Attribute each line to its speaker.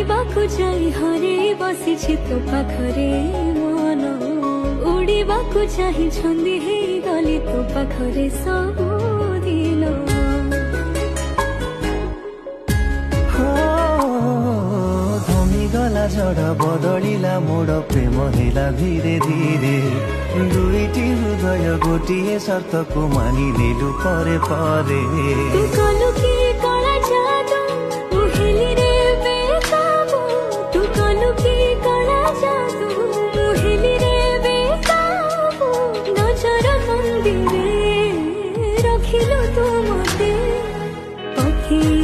Speaker 1: उड़ीबाकु चाहि हरे बसिछि तो पाखरे मन उड़ीबाकु चाहि छंदी हे गली तो पाखरे सब दिन
Speaker 2: गला झड़ बदलिला मोड़ प्रेम हेला धीरे धीरे दुईटी हृदय गोटिए शर्त को मानि नेलु परे परे
Speaker 1: रखिलु तू मते पखी